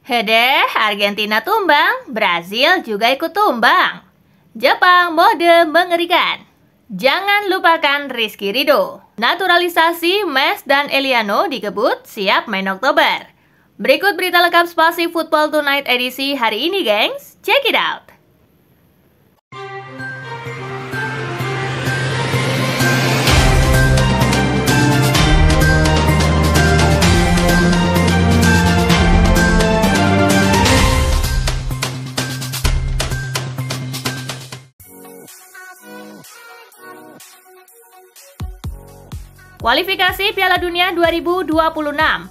Hedeh, Argentina tumbang, Brazil juga ikut tumbang. Jepang mode mengerikan. Jangan lupakan Rizky Ridho. Naturalisasi Messi dan Eliano dikebut siap main Oktober. Berikut berita lengkap Spasi Football Tonight edisi hari ini, gengs. Check it out. Kualifikasi Piala Dunia 2026,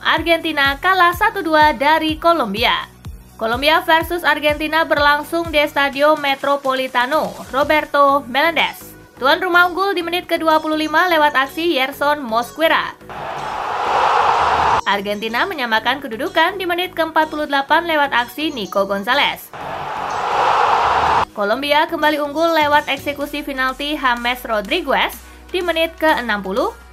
Argentina kalah 1-2 dari Kolombia. Kolombia versus Argentina berlangsung di Estadio Metropolitano Roberto Meléndez. Tuan rumah unggul di menit ke-25 lewat aksi Yerson Mosquera. Argentina menyamakan kedudukan di menit ke-48 lewat aksi Nico Gonzalez. Kolombia kembali unggul lewat eksekusi penalti James Rodriguez di menit ke-60.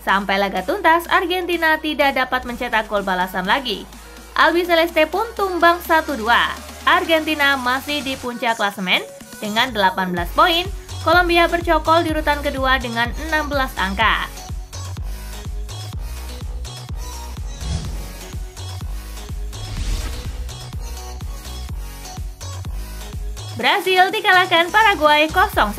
Sampai laga tuntas, Argentina tidak dapat mencetak gol balasan lagi. Albiceleste pun tumbang 1-2. Argentina masih di puncak klasemen dengan 18 poin. Kolombia bercokol di urutan kedua dengan 16 angka. Brazil dikalahkan Paraguay 0-1.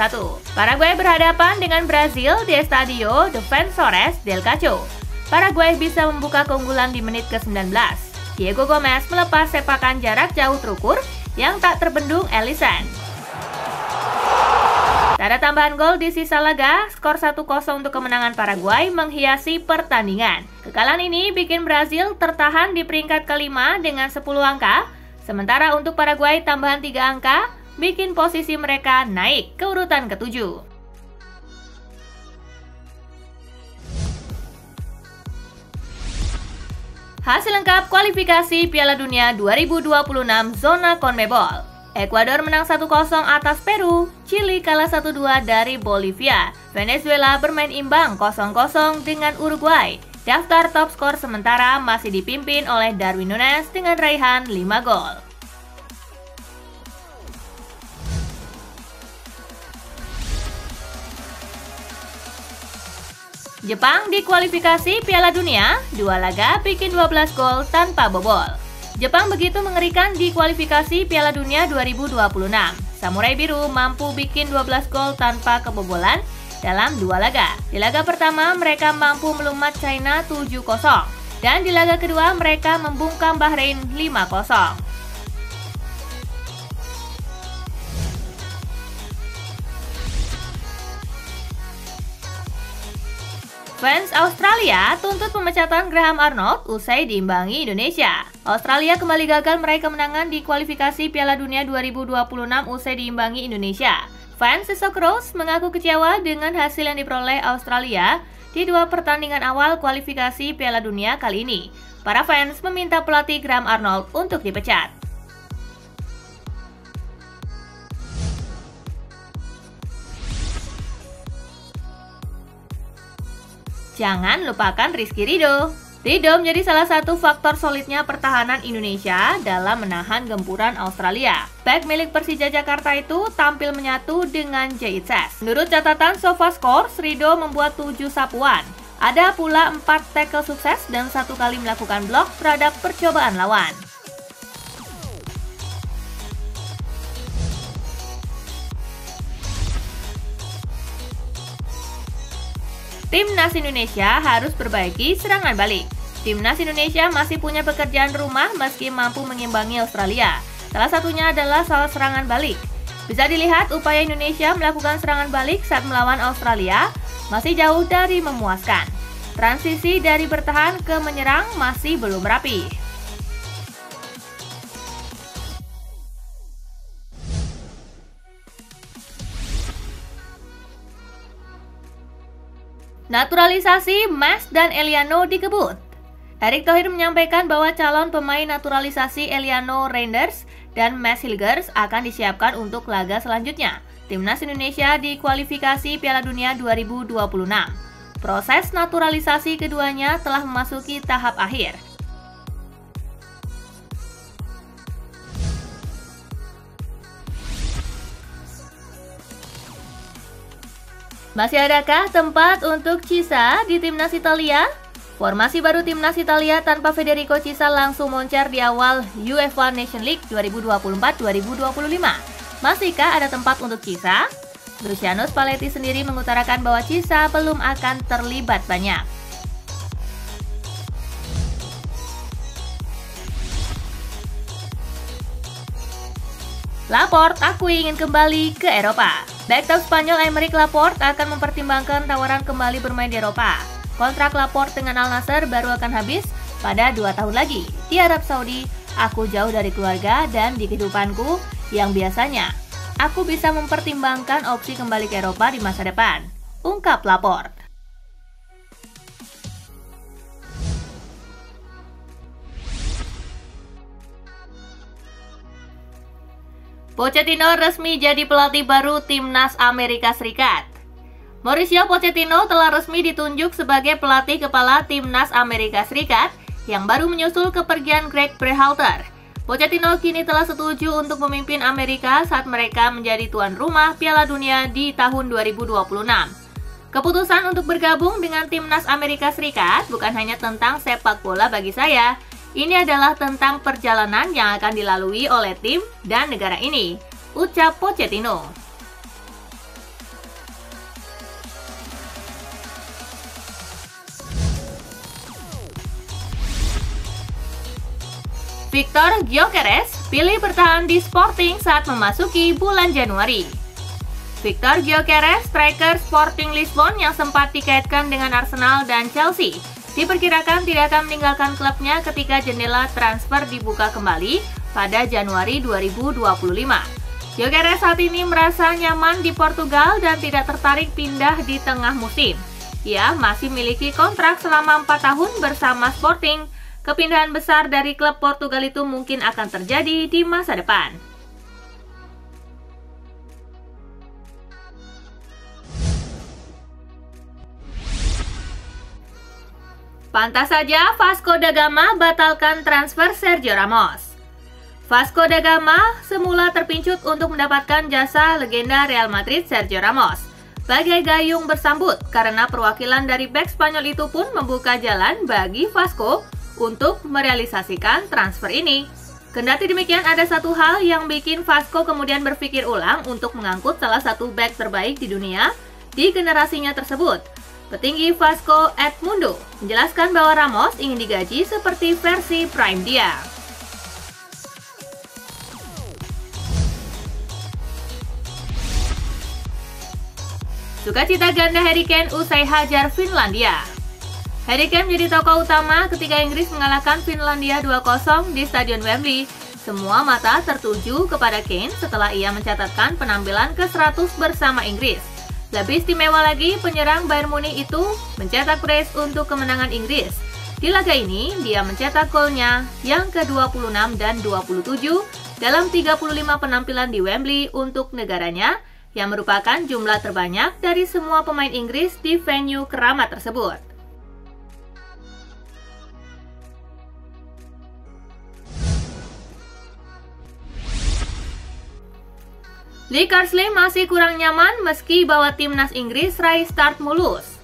Paraguay berhadapan dengan Brazil di Estadio Defensores del Chaco. Paraguay bisa membuka keunggulan di menit ke-19. Diego Gomez melepas sepakan jarak jauh terukur yang tak terbendung Ellison. Tak ada tambahan gol di sisa laga, skor 1-0 untuk kemenangan Paraguay menghiasi pertandingan. Kekalahan ini bikin Brazil tertahan di peringkat kelima dengan 10 angka, sementara untuk Paraguay tambahan 3 angka bikin posisi mereka naik ke urutan ke-7. Hasil lengkap kualifikasi Piala Dunia 2026 zona CONMEBOL. Ekuador menang 1-0 atas Peru, Chili kalah 1-2 dari Bolivia, Venezuela bermain imbang 0-0 dengan Uruguay. Daftar top skor sementara masih dipimpin oleh Darwin Núñez dengan raihan 5 gol. Jepang di kualifikasi Piala Dunia, 2 laga bikin 12 gol tanpa bobol. Jepang begitu mengerikan di kualifikasi Piala Dunia 2026. Samurai Biru mampu bikin 12 gol tanpa kebobolan dalam 2 laga. Di laga pertama mereka mampu melumat China 7-0 dan di laga kedua mereka membungkam Bahrain 5-0. Fans Australia tuntut pemecatan Graham Arnold usai diimbangi Indonesia. Australia kembali gagal meraih kemenangan di kualifikasi Piala Dunia 2026 usai diimbangi Indonesia. Fans The Socceroos mengaku kecewa dengan hasil yang diperoleh Australia di 2 pertandingan awal kualifikasi Piala Dunia kali ini. Para fans meminta pelatih Graham Arnold untuk dipecat. Jangan lupakan Rizky Ridho. Ridho menjadi salah satu faktor solidnya pertahanan Indonesia dalam menahan gempuran Australia. Bek milik Persija Jakarta itu tampil menyatu dengan Jay Itses. Menurut catatan SofaScore, Ridho membuat 7 sapuan. Ada pula 4 tackle sukses dan 1 kali melakukan blok terhadap percobaan lawan. Timnas Indonesia harus perbaiki serangan balik. Timnas Indonesia masih punya pekerjaan rumah meski mampu mengimbangi Australia. Salah satunya adalah soal serangan balik. Bisa dilihat upaya Indonesia melakukan serangan balik saat melawan Australia masih jauh dari memuaskan. Transisi dari bertahan ke menyerang masih belum rapi. Naturalisasi Messi dan Eliano dikebut. Erick Thohir menyampaikan bahwa calon pemain naturalisasi Eliano Reinders dan Messi Hilgers akan disiapkan untuk laga selanjutnya. Timnas Indonesia di kualifikasi Piala Dunia 2026. Proses naturalisasi keduanya telah memasuki tahap akhir. Masih adakah tempat untuk Chiesa di timnas Italia? Formasi baru timnas Italia tanpa Federico Chiesa langsung moncer di awal UEFA Nations League 2024-2025. Masihkah ada tempat untuk Chiesa? Luciano Spalletti sendiri mengutarakan bahwa Chiesa belum akan terlibat banyak. Laporte, aku ingin kembali ke Eropa. Back top Spanyol Aymeric Laporte akan mempertimbangkan tawaran kembali bermain di Eropa. Kontrak Laporte dengan Al Nassr baru akan habis pada 2 tahun lagi. Di Arab Saudi, aku jauh dari keluarga dan di kehidupanku yang biasanya. Aku bisa mempertimbangkan opsi kembali ke Eropa di masa depan, ungkap Laporte. Pochettino resmi jadi pelatih baru timnas Amerika Serikat. Mauricio Pochettino telah resmi ditunjuk sebagai pelatih kepala timnas Amerika Serikat yang baru menyusul kepergian Greg Berhalter. Pochettino kini telah setuju untuk memimpin Amerika saat mereka menjadi tuan rumah Piala Dunia di tahun 2026. Keputusan untuk bergabung dengan timnas Amerika Serikat bukan hanya tentang sepak bola bagi saya. Ini adalah tentang perjalanan yang akan dilalui oleh tim dan negara ini, ucap Pochettino. Victor Gyökeres pilih bertahan di Sporting saat memasuki bulan Januari. Victor Gyökeres, striker Sporting Lisbon yang sempat dikaitkan dengan Arsenal dan Chelsea, diperkirakan tidak akan meninggalkan klubnya ketika jendela transfer dibuka kembali pada Januari 2025. Gyökeres saat ini merasa nyaman di Portugal dan tidak tertarik pindah di tengah musim. Ia masih memiliki kontrak selama 4 tahun bersama Sporting. Kepindahan besar dari klub Portugal itu mungkin akan terjadi di masa depan. Pantas saja Vasco da Gama batalkan transfer Sergio Ramos. Vasco da Gama semula terpincut untuk mendapatkan jasa legenda Real Madrid Sergio Ramos. Bagai gayung bersambut karena perwakilan dari bek Spanyol itu pun membuka jalan bagi Vasco untuk merealisasikan transfer ini. Kendati demikian, ada satu hal yang bikin Vasco kemudian berpikir ulang untuk mengangkut salah satu bek terbaik di dunia di generasinya tersebut. Petinggi Vasco Edmundo menjelaskan bahwa Ramos ingin digaji seperti versi prime dia. Sukacita ganda Harry Kane usai hajar Finlandia. Harry Kane menjadi tokoh utama ketika Inggris mengalahkan Finlandia 2-0 di Stadion Wembley. Semua mata tertuju kepada Kane setelah ia mencatatkan penampilan ke-100 bersama Inggris. Lebih istimewa lagi, penyerang Bayern Munich itu mencetak brace untuk kemenangan Inggris. Di laga ini, dia mencetak golnya yang ke-26 dan 27 dalam 35 penampilan di Wembley untuk negaranya, yang merupakan jumlah terbanyak dari semua pemain Inggris di venue keramat tersebut. Lee Carsley masih kurang nyaman meski bawa timnas Inggris raih start mulus.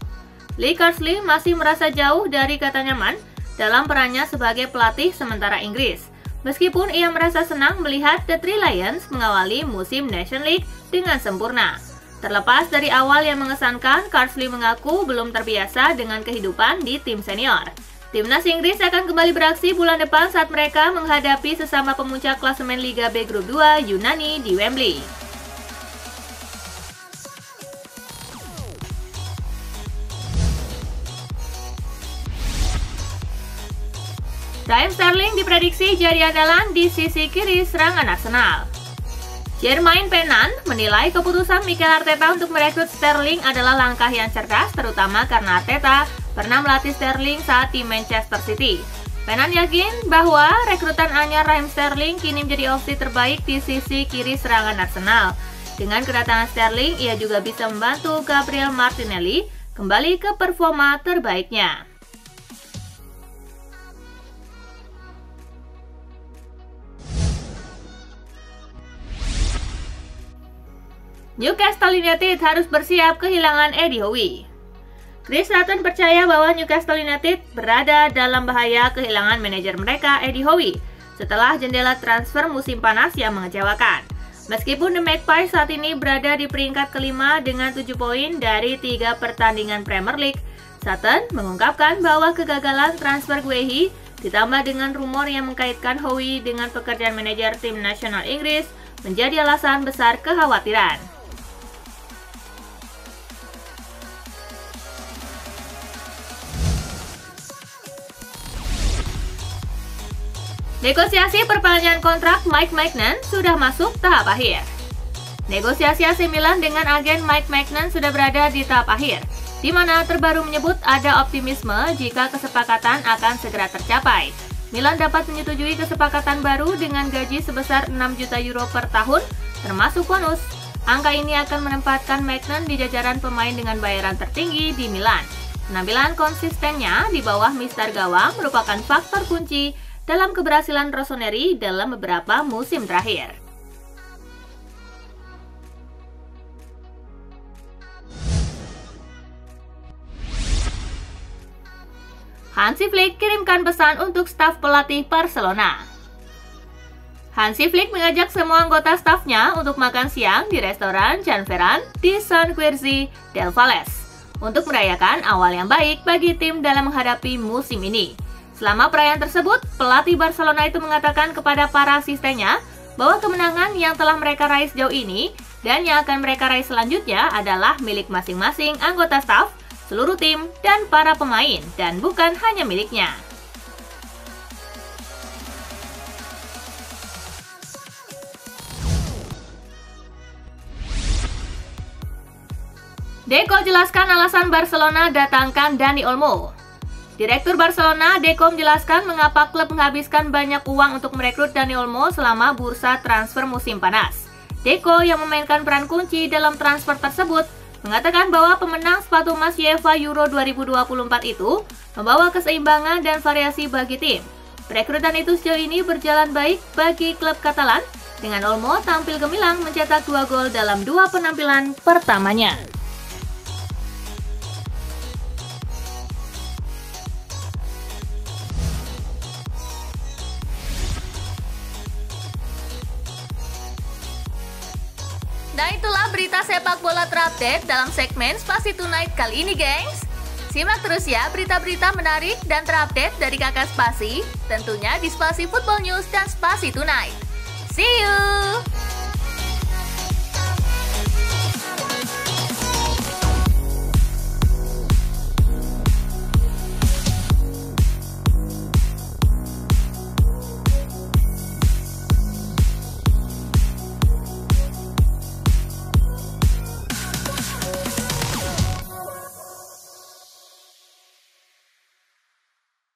Lee Carsley masih merasa jauh dari kata nyaman dalam perannya sebagai pelatih sementara Inggris. Meskipun ia merasa senang melihat The Three Lions mengawali musim Nations League dengan sempurna. Terlepas dari awal yang mengesankan, Carsley mengaku belum terbiasa dengan kehidupan di tim senior. Timnas Inggris akan kembali beraksi bulan depan saat mereka menghadapi sesama pemuncak klasemen Liga B Grup 2 Yunani di Wembley. Raheem Sterling diprediksi jadi andalan di sisi kiri serangan Arsenal. Jermaine Pennant menilai keputusan Mikel Arteta untuk merekrut Sterling adalah langkah yang cerdas, terutama karena Arteta pernah melatih Sterling saat di Manchester City. Pennant yakin bahwa rekrutan anyar Raheem Sterling kini menjadi opsi terbaik di sisi kiri serangan Arsenal. Dengan kedatangan Sterling, ia juga bisa membantu Gabriel Martinelli kembali ke performa terbaiknya. Newcastle United harus bersiap kehilangan Eddie Howe. Chris Sutton percaya bahwa Newcastle United berada dalam bahaya kehilangan manajer mereka Eddie Howe setelah jendela transfer musim panas yang mengecewakan. Meskipun The Magpies saat ini berada di peringkat kelima dengan 7 poin dari 3 pertandingan Premier League, Sutton mengungkapkan bahwa kegagalan transfer Guehi ditambah dengan rumor yang mengkaitkan Howe dengan pekerjaan manajer tim nasional Inggris menjadi alasan besar kekhawatiran. Negosiasi perpanjangan kontrak Mike Maignan sudah masuk tahap akhir. Negosiasi AC Milan dengan agen Mike Maignan sudah berada di tahap akhir, di mana terbaru menyebut ada optimisme jika kesepakatan akan segera tercapai. Milan dapat menyetujui kesepakatan baru dengan gaji sebesar 6 juta euro per tahun, termasuk bonus. Angka ini akan menempatkan Maignan di jajaran pemain dengan bayaran tertinggi di Milan. Penampilan konsistennya di bawah mister gawang merupakan faktor kunci dalam keberhasilan Rossoneri dalam beberapa musim terakhir. Hansi Flick kirimkan pesan untuk staf pelatih Barcelona. Hansi Flick mengajak semua anggota stafnya untuk makan siang di restoran Jan Ferran di Sant Quirze del Vallès untuk merayakan awal yang baik bagi tim dalam menghadapi musim ini. Selama perayaan tersebut, pelatih Barcelona itu mengatakan kepada para asistennya bahwa kemenangan yang telah mereka raih sejauh ini dan yang akan mereka raih selanjutnya adalah milik masing-masing anggota staf, seluruh tim, dan para pemain, dan bukan hanya miliknya. Deco jelaskan alasan Barcelona datangkan Dani Olmo. Direktur Barcelona, Deco menjelaskan mengapa klub menghabiskan banyak uang untuk merekrut Dani Olmo selama bursa transfer musim panas. Deco yang memainkan peran kunci dalam transfer tersebut mengatakan bahwa pemenang sepatu emas UEFA Euro 2024 itu membawa keseimbangan dan variasi bagi tim. Perekrutan itu sejauh ini berjalan baik bagi klub Katalan, dengan Olmo tampil gemilang mencetak 2 gol dalam 2 penampilan pertamanya. Nah, itulah berita sepak bola terupdate dalam segmen Spasi Tonight kali ini, gengs. Simak terus ya berita-berita menarik dan terupdate dari Kakak Spasi, tentunya di Spasi Football News dan Spasi Tonight. See you!